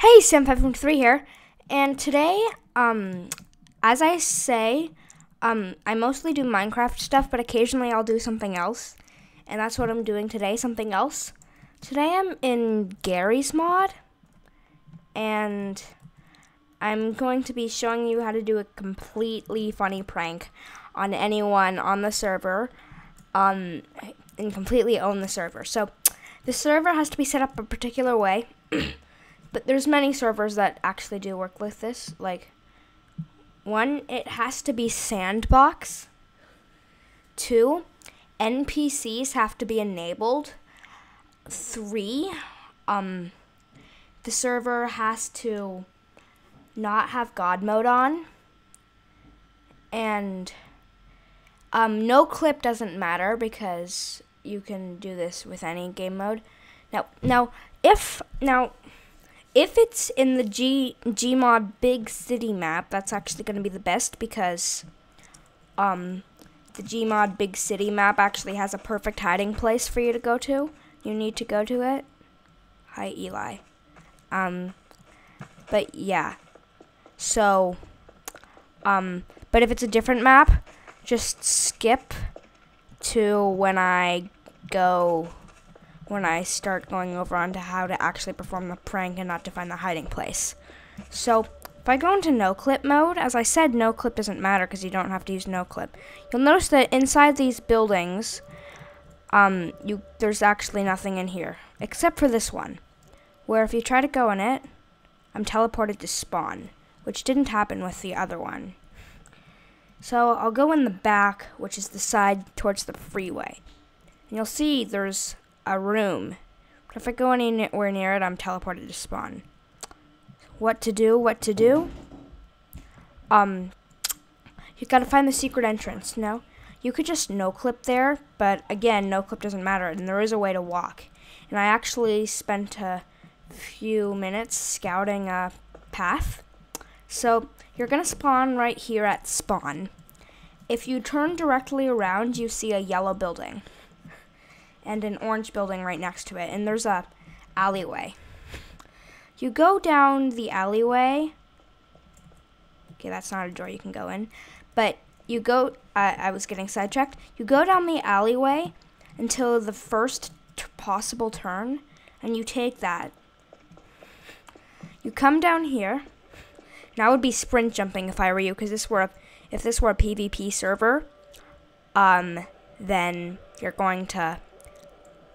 Hey, Sam5.3 here, and today, as I say, I mostly do Minecraft stuff, but occasionally I'll do something else, and that's what I'm doing today, something else. Today I'm in Gary's mod, and I'm going to be showing you how to do a completely funny prank on anyone on the server, and completely own the server. So, the server has to be set up a particular way. But there's many servers that actually do work with this. Like, 1, it has to be sandbox. 2, NPCs have to be enabled. 3, the server has to not have God mode on. And no clip doesn't matter because you can do this with any game mode. If it's in the Gmod Big City map, that's actually going to be the best because the Gmod Big City map actually has a perfect hiding place for you to go to. You need to go to it. Hi, Eli. But yeah. So, but if it's a different map, just skip to when I start going over onto how to actually perform the prank and not to find the hiding place. So, if I go into no clip mode, as I said, no clip doesn't matter because you don't have to use no clip. You'll notice that inside these buildings, there's actually nothing in here, except for this one, where if you try to go in it, I'm teleported to spawn, which didn't happen with the other one. So, I'll go in the back, which is the side towards the freeway. And you'll see there's a room. But if I go anywhere near it, I'm teleported to spawn. What to do? You gotta find the secret entrance. No, you could just no clip there, but again, no clip doesn't matter, and there is a way to walk. And I actually spent a few minutes scouting a path. So you're gonna spawn right here at spawn. If you turn directly around, you see a yellow building and an orange building right next to it, and there's a alleyway. You go down the alleyway. Okay, that's not a door you can go in, but you go, I was getting sidetracked. You go down the alleyway until the first possible turn, and you take that. You come down here. Now I would be sprint jumping if I were you, because if this were a PVP server, then you're going to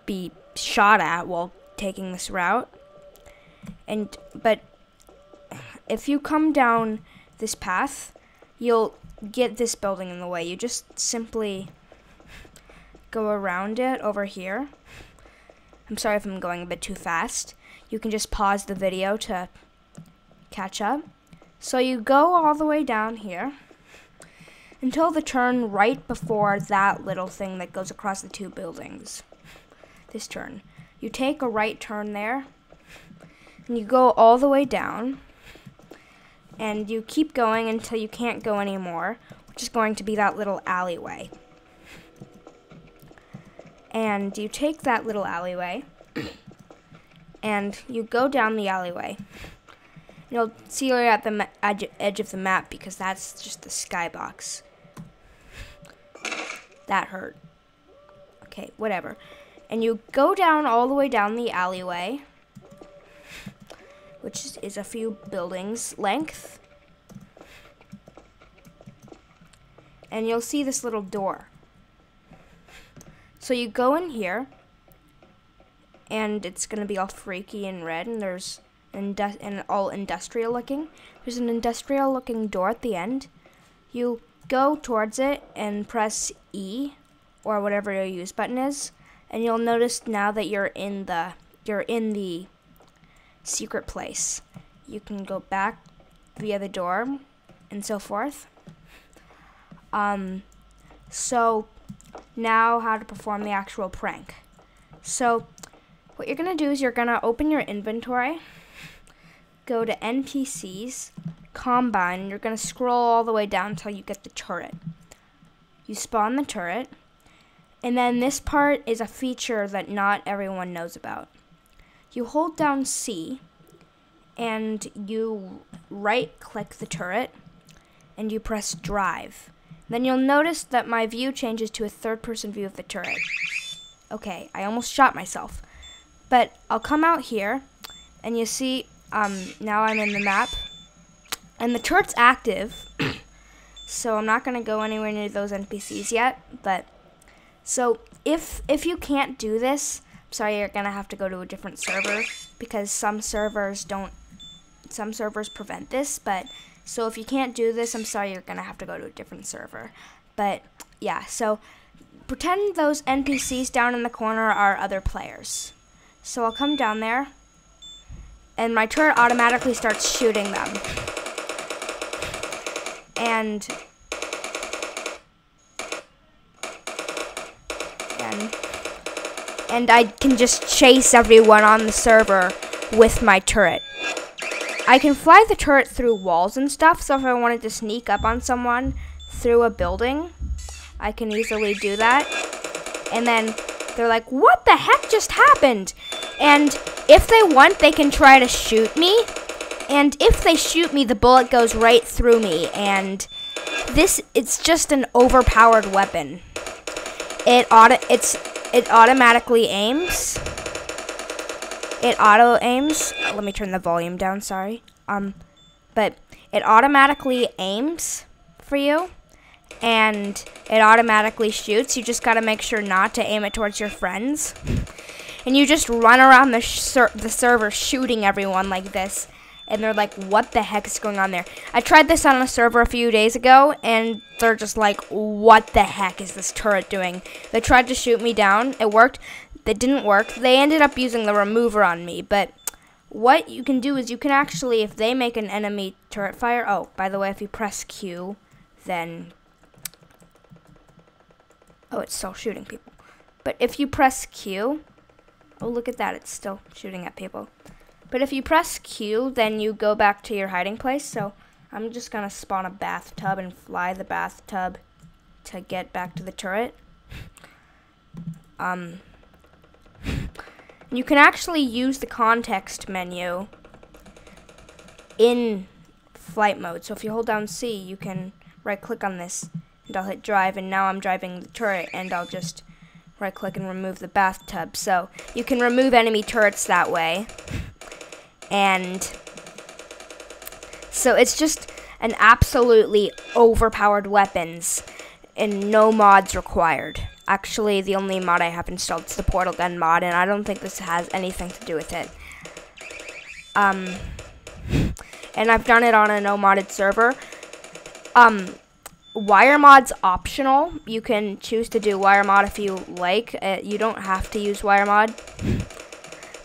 be shot at while taking this route. But if you come down this path, you'll get this building in the way. You just simply go around it over here. I'm sorry if I'm going a bit too fast. You can just pause the video to catch up. So you go all the way down here until the turn right before that little thing that goes across the two buildings. This turn. You take a right turn there, and you go all the way down, and you keep going until you can't go anymore, which is going to be that little alleyway. And you take that little alleyway, and you go down the alleyway. You'll see you're at the edge of the map because that's just the skybox. That hurt. Okay, whatever. And you go down all the way down the alleyway, which is a few buildings length. And you'll see this little door. So you go in here, and it's going to be all freaky and red, and there's and all industrial looking. There's an industrial looking door at the end. You go towards it and press E, or whatever your use button is. And you'll notice now that you're in the secret place. You can go back via the door and so forth. So now how to perform the actual prank. So what you're gonna do is you're gonna open your inventory, go to NPCs, Combine, and you're gonna scroll all the way down until you get the turret. You spawn the turret. And then this part is a feature that not everyone knows about. You hold down C, and you right-click the turret, and you press drive. Then you'll notice that my view changes to a third-person view of the turret. Okay, I almost shot myself. But I'll come out here, and you see, now I'm in the map, and the turret's active, so I'm not going to go anywhere near those NPCs yet, but, so, if you can't do this, I'm sorry, you're going to have to go to a different server, because some servers prevent this, but, so if you can't do this, I'm sorry, you're going to have to go to a different server. But, yeah, so pretend those NPCs down in the corner are other players. So I'll come down there, and my turret automatically starts shooting them. And I can just chase everyone on the server with my turret. I can fly the turret through walls and stuff, so if I wanted to sneak up on someone through a building, I can easily do that. And then they're like, what the heck just happened? And if they want, they can try to shoot me. And if they shoot me, the bullet goes right through me. And it's just an overpowered weapon. It automatically aims. It auto aims. Let me turn the volume down, sorry. But it automatically aims for you, and it automatically shoots. You just gotta make sure not to aim it towards your friends. And you just run around the server shooting everyone like this, and they're like, what the heck is going on there? I tried this on a server a few days ago, and they're just like, what the heck is this turret doing? They tried to shoot me down. It worked. It didn't work. They ended up using the remover on me, but what you can do is you can actually, if they make an enemy turret fire, oh, by the way, if you press Q, then, oh, it's still shooting people. But if you press Q, oh, look at that, it's still shooting at people. But if you press Q, then you go back to your hiding place, so I'm just gonna spawn a bathtub and fly the bathtub to get back to the turret. You can actually use the context menu in flight mode. So if you hold down C, you can right click on this and I'll hit drive, and now I'm driving the turret, and I'll just right click and remove the bathtub. So you can remove enemy turrets that way. And so it's just an absolutely overpowered weapons and no mods required. Actually, the only mod I have installed is the portal gun mod, and I don't think this has anything to do with it. And I've done it on a no modded server. Wire mod's optional. You can choose to do wire mod if you like. You don't have to use wire mod,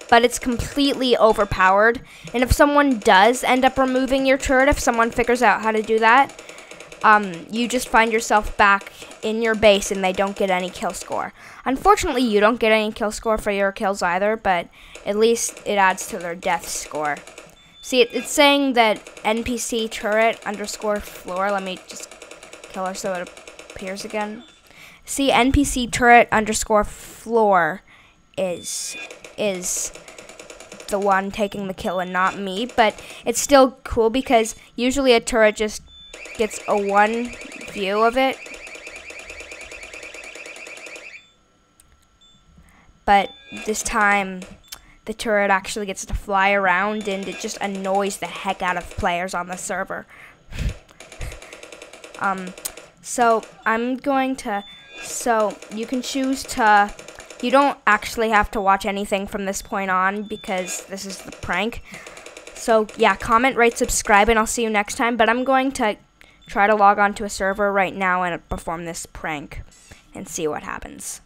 but it's completely overpowered. And if someone does end up removing your turret, if someone figures out how to do that, you just find yourself back in your base and they don't get any kill score. Unfortunately, you don't get any kill score for your kills either, but at least it adds to their death score. See, it's saying that NPC turret _ floor. Let me just kill her so it appears again. See, NPC turret _ floor is the one taking the kill and not me, but it's still cool because usually a turret just gets a one view of it. But this time, the turret actually gets to fly around, and it just annoys the heck out of players on the server. So you can choose to, you don't actually have to watch anything from this point on because this is the prank. So yeah, comment, rate, subscribe, and I'll see you next time. But I'm going to try to log on to a server right now and perform this prank and see what happens.